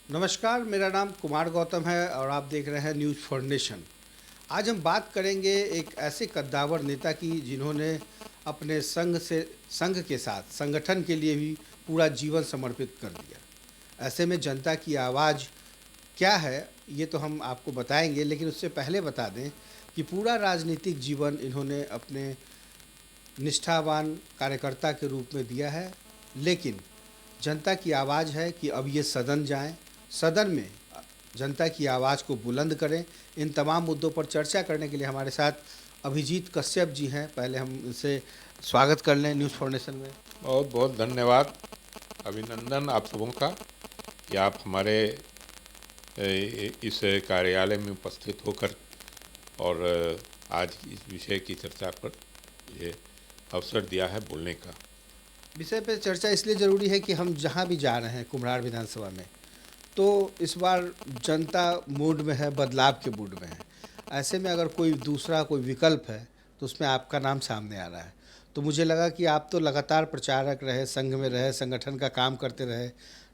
नमस्कार, मेरा नाम कुमार गौतम है और आप देख रहे हैं न्यूज़ फॉर नेशन। आज हम बात करेंगे एक ऐसे कद्दावर नेता की जिन्होंने अपने संघ के साथ संगठन के लिए भी पूरा जीवन समर्पित कर दिया। ऐसे में जनता की आवाज़ क्या है, ये तो हम आपको बताएंगे, लेकिन उससे पहले बता दें कि पूरा राजनीतिक जीवन इन्होंने अपने निष्ठावान कार्यकर्ता के रूप में दिया है। लेकिन जनता की आवाज़ है कि अब ये सदन जाएं, सदन में जनता की आवाज़ को बुलंद करें। इन तमाम मुद्दों पर चर्चा करने के लिए हमारे साथ अभिजीत कश्यप जी हैं। पहले हम इनसे स्वागत कर लें न्यूज़ फाउंडेशन में। बहुत बहुत धन्यवाद, अभिनंदन आप सबों का कि आप हमारे इस कार्यालय में उपस्थित होकर और आज इस विषय की चर्चा पर ये अवसर दिया है बोलने का। विषय पर चर्चा इसलिए ज़रूरी है कि हम जहाँ भी जा रहे हैं कुम्हरार विधानसभा में, तो इस बार जनता मूड में है, बदलाव के मूड में है। ऐसे में अगर कोई दूसरा कोई विकल्प है तो उसमें आपका नाम सामने आ रहा है। तो मुझे लगा कि आप तो लगातार प्रचारक रहे, संघ में रहे, संगठन का काम करते रहे,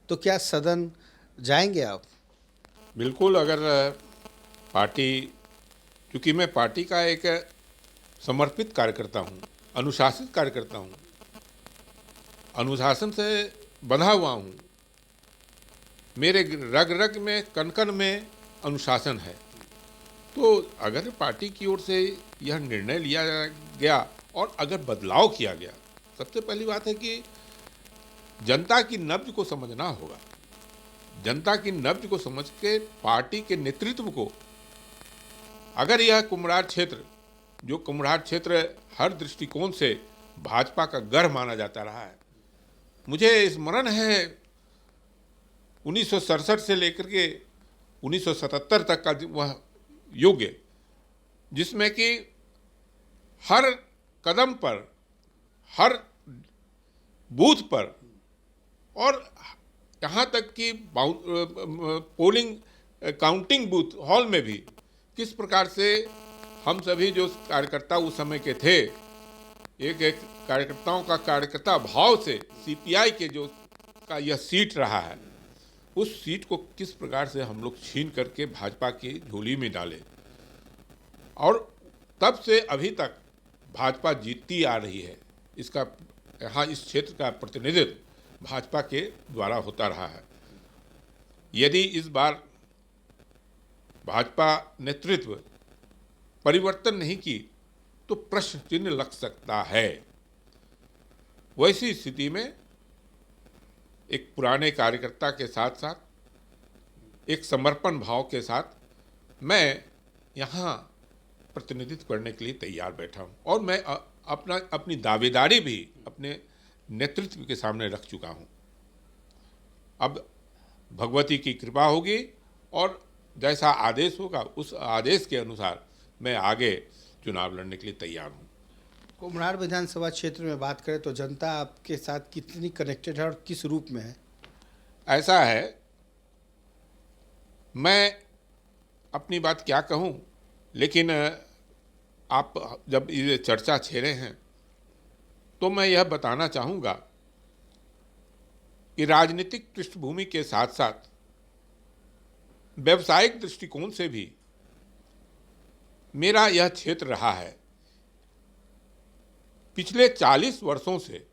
तो क्या सदन जाएंगे आप? बिल्कुल, अगर पार्टी, क्योंकि मैं पार्टी का एक समर्पित कार्यकर्ता हूँ, अनुशासित कार्यकर्ता हूँ, अनुशासन से बंधा हुआ हूँ, मेरे रग रग में कण कण में अनुशासन है। तो अगर पार्टी की ओर से यह निर्णय लिया गया और अगर बदलाव किया गया, सबसे पहली बात है कि जनता की नब्ज को समझना होगा। जनता की नब्ज को समझ के पार्टी के नेतृत्व को, अगर यह कुम्हरार क्षेत्र, जो कुम्हरार क्षेत्र हर दृष्टिकोण से भाजपा का गढ़ माना जाता रहा है, मुझे स्मरण है 1967 से लेकर के 1977 तक का वह युग, जिसमें कि हर कदम पर, हर बूथ पर और यहाँ तक कि पोलिंग काउंटिंग बूथ हॉल में भी किस प्रकार से हम सभी जो कार्यकर्ता उस समय के थे, एक एक कार्यकर्ताओं का कार्यकर्ता भाव से सीपीआई के जो का यह सीट रहा है, उस सीट को किस प्रकार से हम लोग छीन करके भाजपा की झोली में डाले और तब से अभी तक भाजपा जीतती आ रही है। इसका यहाँ इस क्षेत्र का प्रतिनिधित्व भाजपा के द्वारा होता रहा है। यदि इस बार भाजपा नेतृत्व परिवर्तन नहीं की तो प्रश्न चिन्ह लग सकता है। वैसी स्थिति में एक पुराने कार्यकर्ता के साथ साथ एक समर्पण भाव के साथ मैं यहाँ प्रतिनिधित्व करने के लिए तैयार बैठा हूँ और मैं अपनी दावेदारी भी अपने नेतृत्व के सामने रख चुका हूँ। अब भगवती की कृपा होगी और जैसा आदेश होगा उस आदेश के अनुसार मैं आगे चुनाव लड़ने के लिए तैयार हूँ। कुम्हरार विधानसभा क्षेत्र में बात करें तो जनता आपके साथ कितनी कनेक्टेड है और किस रूप में है? ऐसा है, मैं अपनी बात क्या कहूँ, लेकिन आप जब ये चर्चा छेड़े हैं तो मैं यह बताना चाहूँगा कि राजनीतिक पृष्ठभूमि के साथ साथ व्यावसायिक दृष्टिकोण से भी मेरा यह क्षेत्र रहा है। पिछले 40 वर्षों से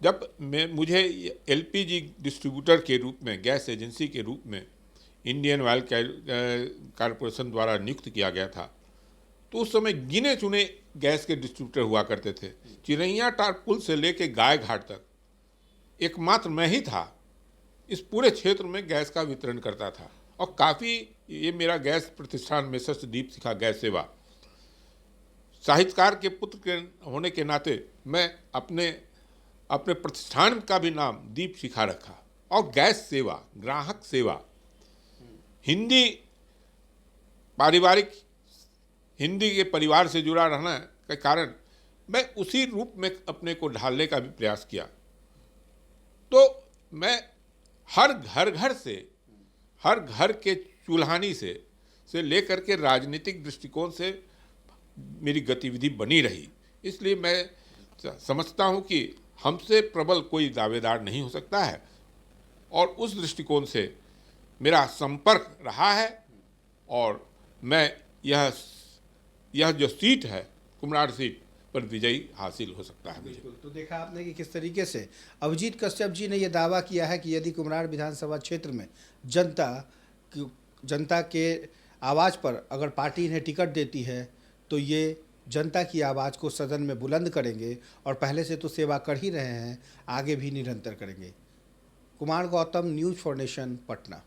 जब मुझे एलपीजी डिस्ट्रीब्यूटर के रूप में, गैस एजेंसी के रूप में इंडियन ऑयल कॉरपोरेशन द्वारा नियुक्त किया गया था, तो उस समय गिने चुने गैस के डिस्ट्रीब्यूटर हुआ करते थे। चिरैया टार पुल से लेके गाय घाट तक एकमात्र मैं ही था इस पूरे क्षेत्र में गैस का वितरण करता था। और काफ़ी ये मेरा गैस प्रतिष्ठान मेसर्स दीप शिखा गैस सेवा, साहित्यकार के पुत्र के होने के नाते मैं अपने प्रतिष्ठान का भी नाम दीप शिखा रखा। और गैस सेवा, ग्राहक सेवा, हिंदी पारिवारिक, हिंदी के परिवार से जुड़ा रहना के कारण मैं उसी रूप में अपने को ढालने का भी प्रयास किया। तो मैं हर घर से, हर घर के चूल्हानी से लेकर के राजनीतिक दृष्टिकोण से मेरी गतिविधि बनी रही। इसलिए मैं समझता हूं कि हमसे प्रबल कोई दावेदार नहीं हो सकता है और उस दृष्टिकोण से मेरा संपर्क रहा है और मैं यह जो सीट है कुम्हरार सीट पर विजयी हासिल हो सकता है मुझे। बिल्कुल। तो देखा आपने कि किस तरीके से अभिजीत कश्यप जी ने यह दावा किया है कि यदि कुम्हरार विधानसभा क्षेत्र में जनता के आवाज़ पर अगर पार्टी इन्हें टिकट देती है तो ये जनता की आवाज़ को सदन में बुलंद करेंगे और पहले से तो सेवा कर ही रहे हैं, आगे भी निरंतर करेंगे। Kumar Gautam, news for nation, Patna.